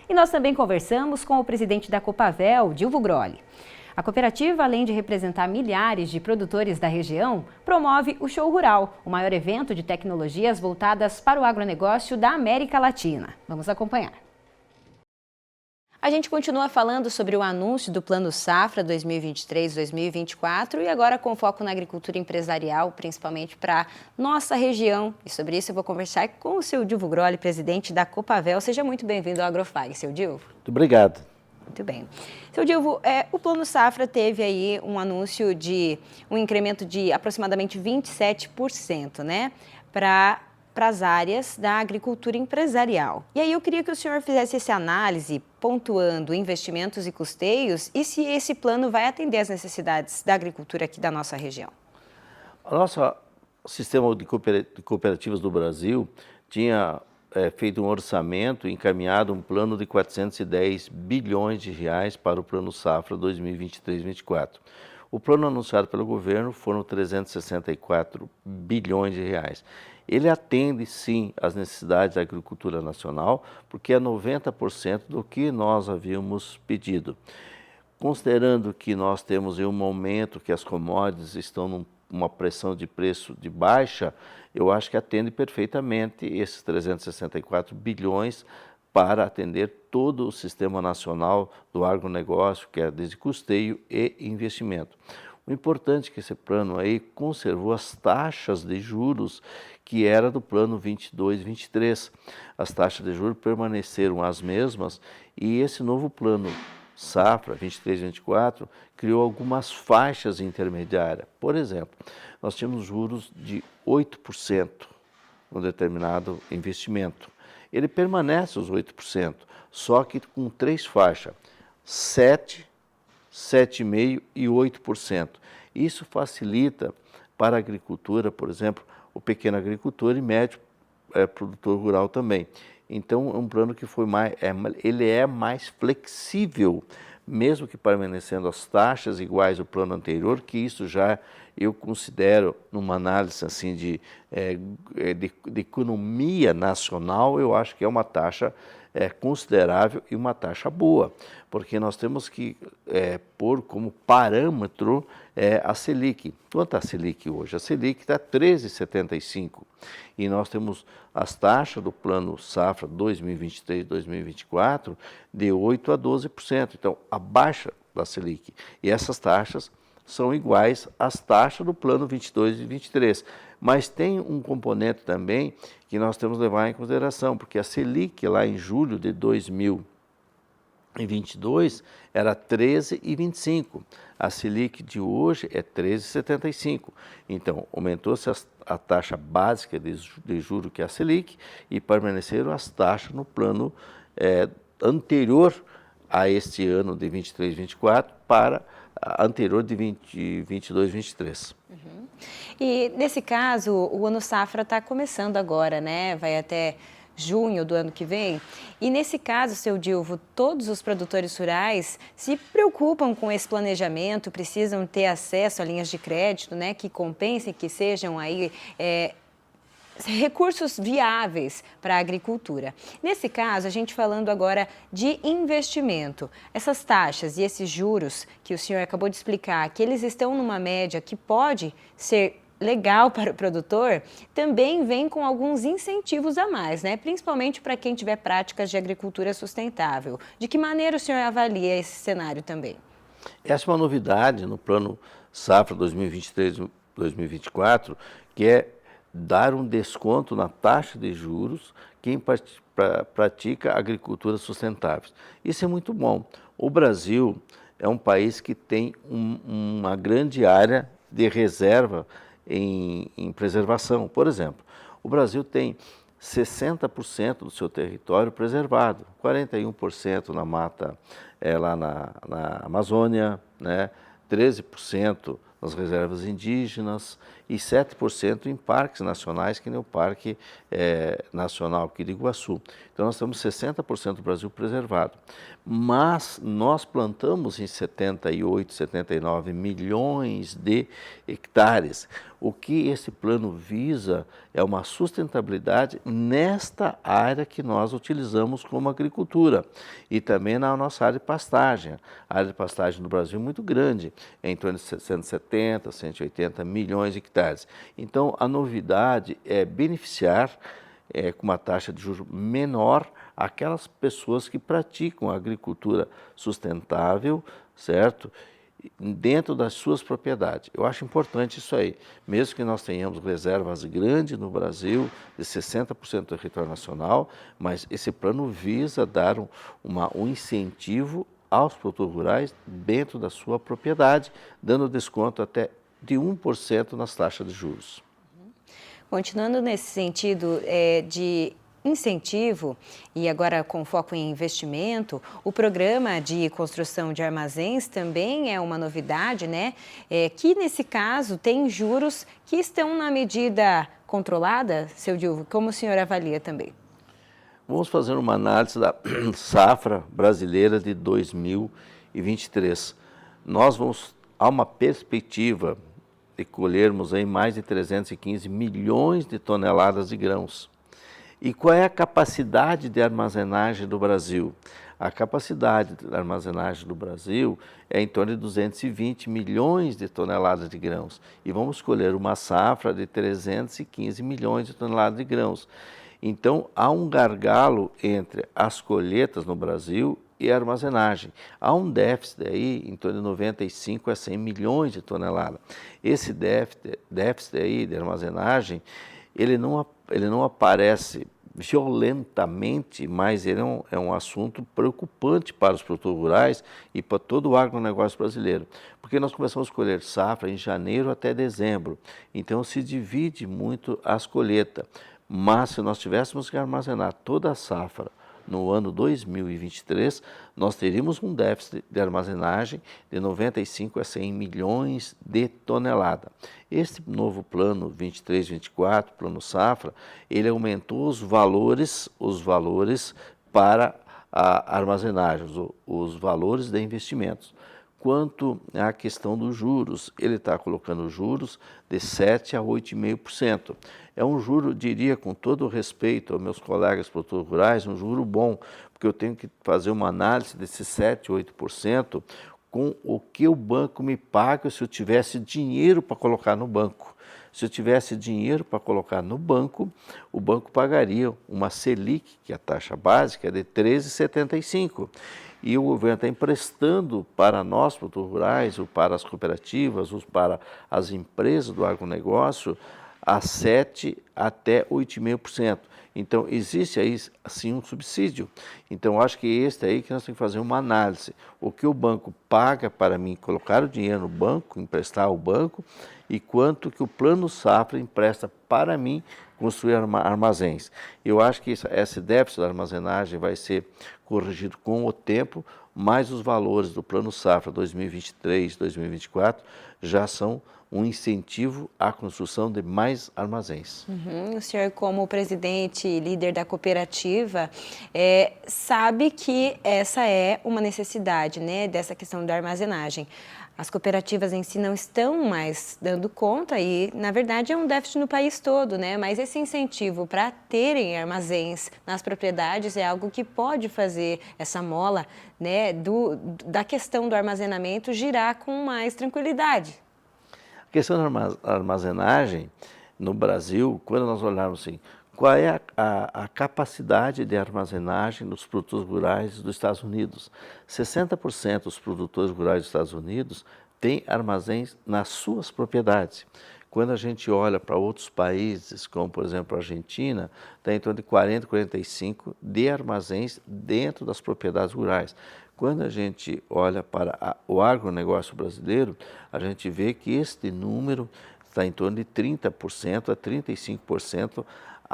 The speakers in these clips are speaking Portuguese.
E nós também conversamos com o presidente da Copavel, Dilvo Grolli. A cooperativa, além de representar milhares de produtores da região, promove o Show Rural, o maior evento de tecnologias voltadas para o agronegócio da América Latina. Vamos acompanhar. A gente continua falando sobre o anúncio do Plano Safra 2023-2024 e agora com foco na agricultura empresarial, principalmente para nossa região. E sobre isso eu vou conversar com o seu Dilvo Grolli, presidente da Copavel. Seja muito bem-vindo ao Agrofag, seu Dilvo. Muito obrigado. Muito bem. Seu Dilvo, o Plano Safra teve aí um anúncio de um incremento de aproximadamente 27%, né, para as áreas da agricultura empresarial. E aí eu queria que o senhor fizesse essa análise, pontuando investimentos e custeios, e se esse plano vai atender às necessidades da agricultura aqui da nossa região. O nosso sistema de cooperativas do Brasil tinha feito um orçamento, encaminhado um plano de 410 bilhões de reais para o Plano Safra 2023-2024. O plano anunciado pelo governo foram 364 bilhões de reais. Ele atende, sim, às necessidades da agricultura nacional, porque é 90% do que nós havíamos pedido. Considerando que nós temos em um momento que as commodities estão numa pressão de preço de baixa, eu acho que atende perfeitamente esses 364 bilhões para atender todo o sistema nacional do agronegócio, que é desde custeio e investimento. O importante é que esse plano aí conservou as taxas de juros que era do plano 22-23. As taxas de juros permaneceram as mesmas e esse novo plano Safra 23-24 criou algumas faixas intermediárias. Por exemplo, nós tínhamos juros de 8% no determinado investimento. Ele permanece os 8%, só que com 3 faixas, 7%, 7,5% e 8%. Isso facilita para a agricultura, por exemplo, o pequeno agricultor e médio produtor rural também. Então, é um plano que foi ele é mais flexível, mesmo que permanecendo as taxas iguais ao plano anterior, que isso já eu considero, numa análise assim de economia nacional, eu acho que é uma taxa considerável e uma taxa boa, porque nós temos que pôr como parâmetro a Selic. Quanto é a Selic hoje? A Selic está 13,75 e nós temos as taxas do Plano Safra 2023-2024 de 8% a 12%, então abaixo da Selic. E essas taxas são iguais às taxas do Plano 22 e 23. Mas tem um componente também que nós temos que levar em consideração, porque a Selic lá em julho de 2022 era 13,25. A Selic de hoje é 13,75. Então, aumentou-se a taxa básica de juros, que é a Selic, e permaneceram as taxas no plano anterior a este ano de 23, 24 para anterior de 22, 23. Uhum. E nesse caso, o ano safra está começando agora, né? Vai até junho do ano que vem. E nesse caso, seu Dilvo, todos os produtores rurais se preocupam com esse planejamento, precisam ter acesso a linhas de crédito, né? Que compensem, que sejam aí recursos viáveis para a agricultura. Nesse caso, a gente falando agora de investimento. Essas taxas e esses juros que o senhor acabou de explicar, que eles estão numa média que pode ser legal para o produtor, também vem com alguns incentivos a mais, né? Principalmente para quem tiver práticas de agricultura sustentável. De que maneira o senhor avalia esse cenário também? Essa é uma novidade no Plano Safra 2023-2024, que é dar um desconto na taxa de juros quem pratica agricultura sustentável. Isso é muito bom. O Brasil é um país que tem uma grande área de reserva em preservação. Por exemplo, o Brasil tem 60% do seu território preservado, 41% na mata lá na Amazônia, né? 13% nas reservas indígenas e 7% em parques nacionais, que nem o Parque Nacional aqui de Iguaçu. Então nós temos 60% do Brasil preservado. Mas nós plantamos em 78, 79 milhões de hectares. O que esse plano visa é uma sustentabilidade nesta área que nós utilizamos como agricultura e também na nossa área de pastagem. A área de pastagem no Brasil é muito grande, é em torno de 170, 180 milhões de hectares. Então, a novidade é beneficiar com uma taxa de juros menor aquelas pessoas que praticam a agricultura sustentável, certo? Dentro das suas propriedades. Eu acho importante isso aí, mesmo que nós tenhamos reservas grandes no Brasil, de 60% do território nacional, mas esse plano visa dar um incentivo aos produtores rurais dentro da sua propriedade, dando desconto até de 1% nas taxas de juros. Continuando nesse sentido de incentivo, e agora com foco em investimento, o programa de construção de armazéns também é uma novidade, né? Que nesse caso tem juros que estão na medida controlada, seu Dilvio, como o senhor avalia também? Vamos fazer uma análise da safra brasileira de 2023. Há uma perspectiva de colhermos aí mais de 315 milhões de toneladas de grãos. E qual é a capacidade de armazenagem do Brasil? A capacidade de armazenagem do Brasil é em torno de 220 milhões de toneladas de grãos. E vamos colher uma safra de 315 milhões de toneladas de grãos. Então, há um gargalo entre as colheitas no Brasil e a armazenagem. Há um déficit aí em torno de 95 a 100 milhões de toneladas. Esse déficit aí de armazenagem, ele não aparece violentamente, mas ele é um assunto preocupante para os produtores rurais e para todo o agronegócio brasileiro, porque nós começamos a colher safra em janeiro até dezembro, então se divide muito as colheitas, mas se nós tivéssemos que armazenar toda a safra no ano 2023, nós teríamos um déficit de armazenagem de 95 a 100 milhões de toneladas. Este novo plano 23-24, plano safra, ele aumentou os valores para a armazenagem, os valores de investimentos. Quanto à questão dos juros, ele está colocando juros de 7 a 8,5%. É um juro, diria, com todo o respeito aos meus colegas produtores rurais, um juro bom, porque eu tenho que fazer uma análise desses 7, 8% com o que o banco me paga se eu tivesse dinheiro para colocar no banco. Se eu tivesse dinheiro para colocar no banco, o banco pagaria uma Selic, que é a taxa básica, de 13,75%. E o governo está emprestando para nós, produtores rurais, ou para as cooperativas, ou para as empresas do agronegócio, a 7 até 8,5%. Então, existe aí, sim, um subsídio. Então, acho que este aí que nós temos que fazer uma análise. O que o banco paga para mim colocar o dinheiro no banco, emprestar ao banco, e quanto que o Plano Safra empresta para mim construir armazéns. Eu acho que esse déficit da armazenagem vai ser corrigido com o tempo, mas os valores do Plano Safra 2023, 2024 já são um incentivo à construção de mais armazéns. O senhor, como presidente e líder da cooperativa, sabe que essa é uma necessidade, né, dessa questão da armazenagem. As cooperativas em si não estão mais dando conta e, na verdade, é um déficit no país todo, né? Mas esse incentivo para terem armazéns nas propriedades é algo que pode fazer essa mola, né, da questão do armazenamento girar com mais tranquilidade. A questão da armazenagem no Brasil, quando nós olharmos assim, qual é a capacidade de armazenagem dos produtores rurais dos Estados Unidos? 60% dos produtores rurais dos Estados Unidos têm armazéns nas suas propriedades. Quando a gente olha para outros países, como por exemplo a Argentina, tem em torno de 40, 45 de armazéns dentro das propriedades rurais. Quando a gente olha para o agronegócio brasileiro, a gente vê que este número está em torno de 30% a 35%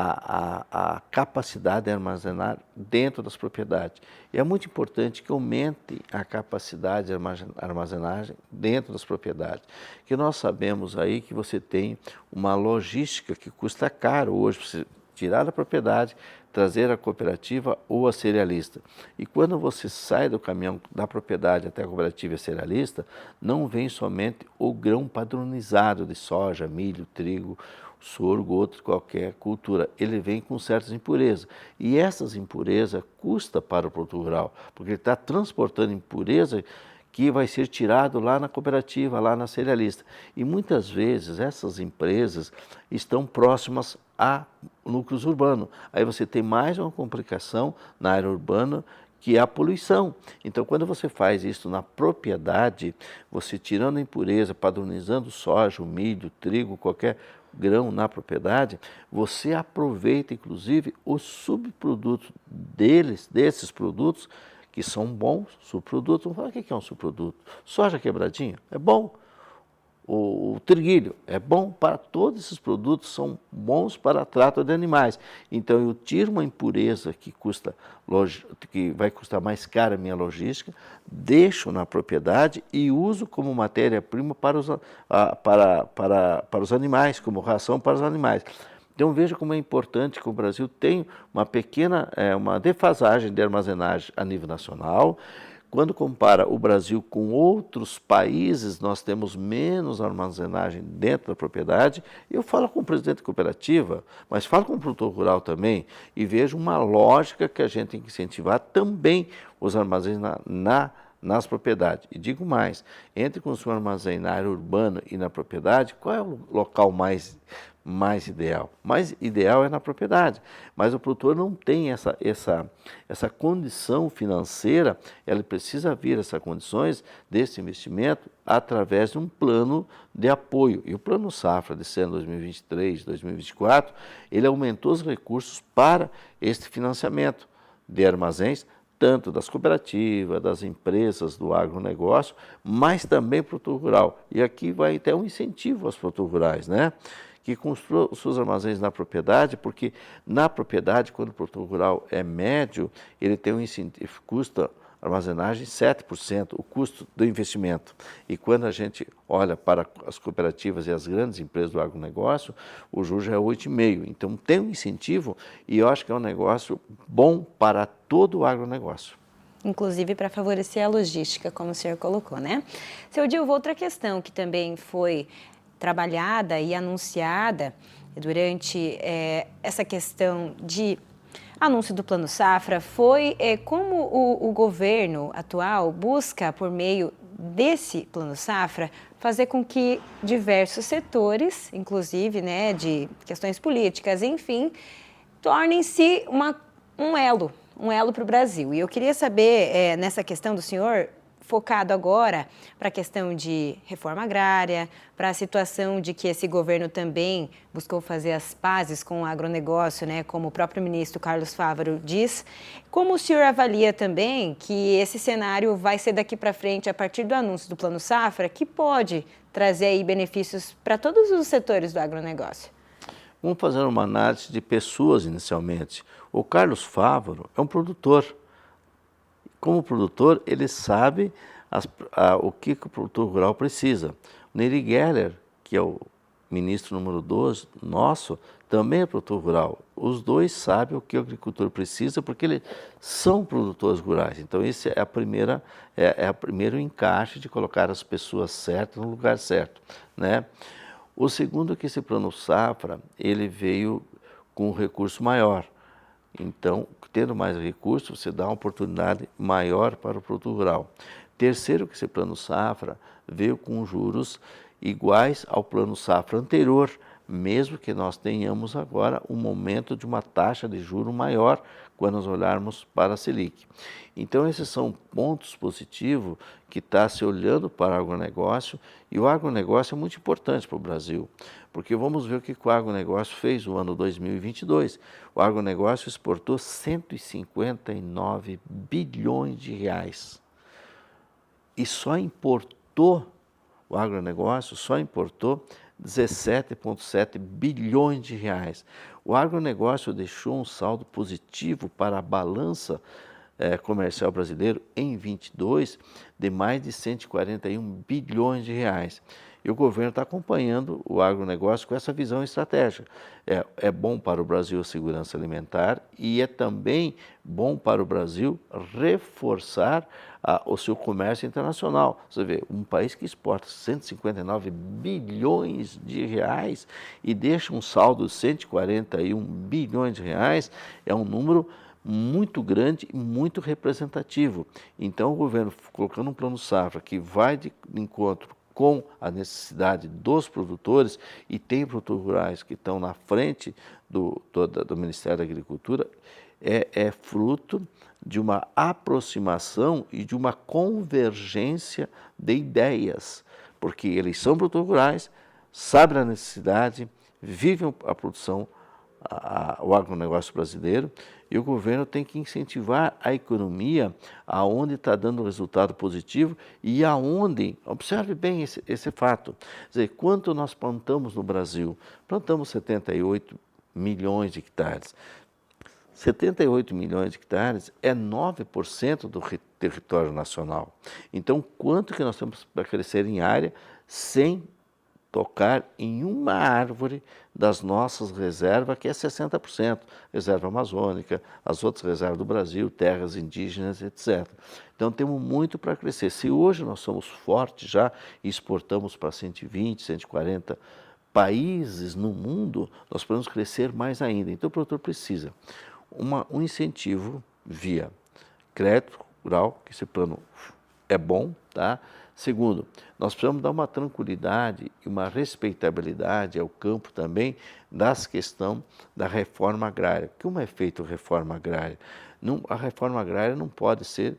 a capacidade de armazenar dentro das propriedades. E é muito importante que aumente a capacidade de armazenagem dentro das propriedades. Que nós sabemos aí que você tem uma logística que custa caro hoje, você tirar da propriedade, trazer a cooperativa ou a cerealista. E quando você sai do caminhão da propriedade até a cooperativa e a cerealista, não vem somente o grão padronizado de soja, milho, trigo, sorgo, outra qualquer cultura. Ele vem com certas impurezas. E essas impurezas custam para o produtor rural, porque ele está transportando impureza que vai ser tirado lá na cooperativa, lá na cerealista. E muitas vezes essas empresas estão próximas a núcleos urbanos. Aí você tem mais uma complicação na área urbana, que é a poluição. Então, quando você faz isso na propriedade, você tirando a impureza, padronizando soja, o milho, trigo, qualquer grão na propriedade, você aproveita, inclusive, os subprodutos desses produtos, que são bons subprodutos. Vamos falar o que é um subproduto? Soja quebradinha é bom. O triguilho é bom para todos esses produtos, são bons para trato de animais. Então eu tiro uma impureza que vai custar mais cara a minha logística, deixo na propriedade e uso como matéria-prima para os animais, como ração para os animais. Então veja como é importante que o Brasil tem uma pequena uma defasagem de armazenagem a nível nacional. Quando compara o Brasil com outros países, nós temos menos armazenagem dentro da propriedade. Eu falo com o presidente da cooperativa, mas falo com o produtor rural também, e vejo uma lógica que a gente tem que incentivar também os armazéns nas propriedades. E digo mais, entre construir um armazém na área urbana e na propriedade, qual é o local mais ideal? Mais ideal é na propriedade, mas o produtor não tem essa condição financeira, ele precisa vir essas condições desse investimento através de um plano de apoio. E o Plano Safra desse ano 2023, 2024, ele aumentou os recursos para este financiamento de armazéns, tanto das cooperativas, das empresas do agronegócio, mas também para o produtor rural. E aqui vai até um incentivo aos produtores rurais, né? Que construam os seus armazéns na propriedade, porque na propriedade, quando o produtor rural é médio, ele tem um incentivo, custa armazenagem 7%, o custo do investimento. E quando a gente olha para as cooperativas e as grandes empresas do agronegócio, o juros já é 8,5%. Então tem um incentivo e eu acho que é um negócio bom para todo o agronegócio. Inclusive para favorecer a logística, como o senhor colocou, né? Seu Dilva, outra questão que também foi trabalhada e anunciada durante essa questão de anúncio do Plano Safra foi como o governo atual busca, por meio desse Plano Safra, fazer com que diversos setores, inclusive né, de questões políticas, enfim, tornem-se um elo para o Brasil. E eu queria saber, nessa questão do senhor, focado agora para a questão de reforma agrária, para a situação de que esse governo também buscou fazer as pazes com o agronegócio, né, como o próprio ministro Carlos Fávaro diz. Como o senhor avalia também que esse cenário vai ser daqui para frente, a partir do anúncio do Plano Safra, que pode trazer aí benefícios para todos os setores do agronegócio? Vamos fazer uma análise de pessoas inicialmente. O Carlos Fávaro é um produtor. Como produtor, ele sabe o que o produtor rural precisa. O Neri Geller, que é o ministro número 12 nosso, também é produtor rural. Os dois sabem o que o agricultor precisa, porque eles são produtores rurais. Então, esse é o primeiro encaixe de colocar as pessoas certas no lugar certo, né? O segundo é que esse Plano Safra, ele veio com um recurso maior. Então, tendo mais recursos, você dá uma oportunidade maior para o produtor rural. Terceiro, que esse Plano Safra veio com juros iguais ao Plano Safra anterior, mesmo que nós tenhamos agora um momento de uma taxa de juro maior quando nós olharmos para a Selic. Então, esses são pontos positivos que está se olhando para o agronegócio, e o agronegócio é muito importante para o Brasil, porque vamos ver o que o agronegócio fez no ano 2022. O agronegócio exportou 159 bilhões de reais e só importou, o agronegócio só importou 17,7 bilhões de reais. O agronegócio deixou um saldo positivo para a balança comercial brasileiro em 22 de mais de 141 bilhões de reais. E o governo está acompanhando o agronegócio com essa visão estratégica. É bom para o Brasil a segurança alimentar e é também bom para o Brasil reforçar o seu comércio internacional. Você vê, um país que exporta 159 bilhões de reais e deixa um saldo de 141 bilhões de reais, é um número muito grande e muito representativo. Então, o governo, colocando um plano safra que vai de encontro com a necessidade dos produtores, e tem produtores rurais que estão na frente do Ministério da Agricultura, é fruto de uma aproximação e de uma convergência de ideias, porque eles são produtores rurais, sabem a necessidade, vivem a produção, o agronegócio brasileiro, e o governo tem que incentivar a economia aonde está dando resultado positivo e aonde, observe bem esse fato, quer dizer, quanto nós plantamos no Brasil? Plantamos 78 milhões de hectares. 78 milhões de hectares é 9% do território nacional. Então, quanto que nós temos para crescer em área sem tocar em uma árvore das nossas reservas, que é 60%, reserva amazônica, as outras reservas do Brasil, terras indígenas, etc. Então temos muito para crescer. Se hoje nós somos fortes já e exportamos para 120, 140 países no mundo, nós podemos crescer mais ainda. Então o produtor precisa um incentivo via crédito rural, que esse plano é bom, tá? Segundo, nós precisamos dar uma tranquilidade e uma respeitabilidade ao campo também das questões da reforma agrária. Como é feita a reforma agrária? A reforma agrária não pode ser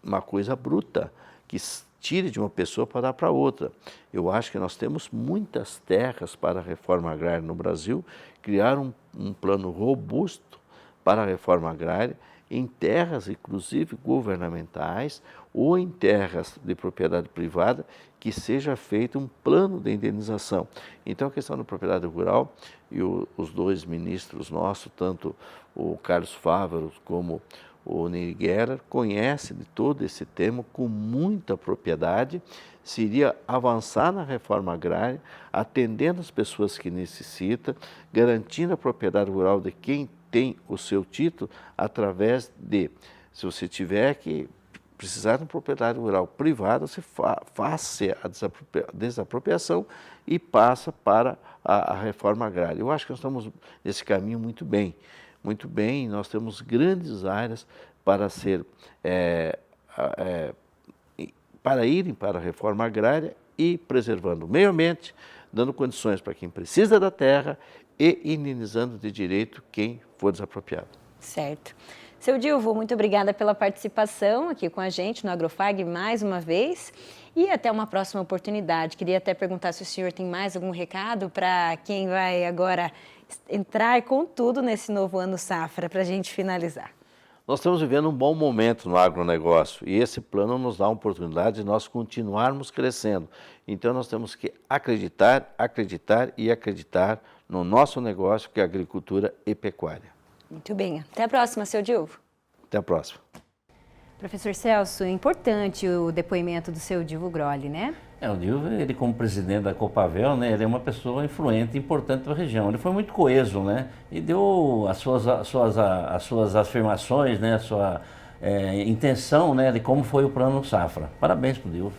uma coisa bruta, que tire de uma pessoa para dar para outra. Eu acho que nós temos muitas terras para a reforma agrária no Brasil, criar um plano robusto para a reforma agrária, em terras, inclusive governamentais, ou em terras de propriedade privada, que seja feito um plano de indenização. Então, a questão da propriedade rural, e os dois ministros nossos, tanto o Carlos Fávaro como o Ney Guerra, conhecem de todo esse tema com muita propriedade, seria avançar na reforma agrária, atendendo as pessoas que necessitam, garantindo a propriedade rural de quem tem o seu título através de, se você tiver que precisar de uma propriedade rural privada, você faça a desapropriação e passa para a reforma agrária. Eu acho que nós estamos nesse caminho muito bem, nós temos grandes áreas para para irem para a reforma agrária e preservando o meio ambiente, dando condições para quem precisa da terra e indenizando de direito quem for desapropriado. Certo. Seu Dilvo, muito obrigada pela participação aqui com a gente no Agrofag mais uma vez e até uma próxima oportunidade. Queria até perguntar se o senhor tem mais algum recado para quem vai agora entrar com tudo nesse novo ano safra, para a gente finalizar. Nós estamos vivendo um bom momento no agronegócio e esse plano nos dá a oportunidade de nós continuarmos crescendo. Então nós temos que acreditar no nosso negócio, que é agricultura e pecuária. Muito bem. Até a próxima, seu Dilvo. Até a próxima. Professor Celso, é importante o depoimento do seu Dilvo Grolli, né? O Dilvo, ele como presidente da Copavel, né, ele é uma pessoa influente e importante para a região. Ele foi muito coeso, né, e deu as suas afirmações, né, a sua intenção, né, de como foi o plano Safra. Parabéns para o Dilvo.